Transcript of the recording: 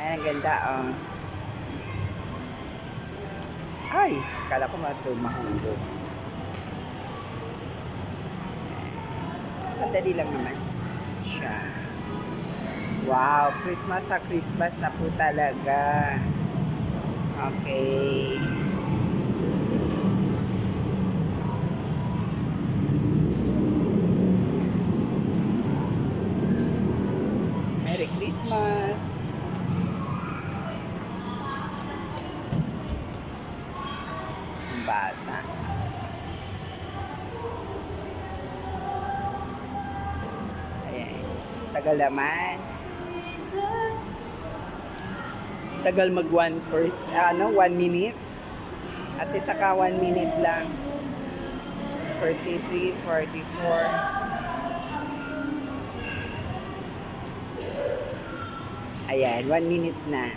Ayan, ang ganda, oh. Ay, kala ko mahulog. Sandali lang naman siya. Wow, Christmas na po talaga. Okay. Merry Christmas. Ang bata. Ayan. Tagal naman. Tagal mag 1 minute. At isa ka 1 minute lang. 43, 44. Ayan, 1 minute na.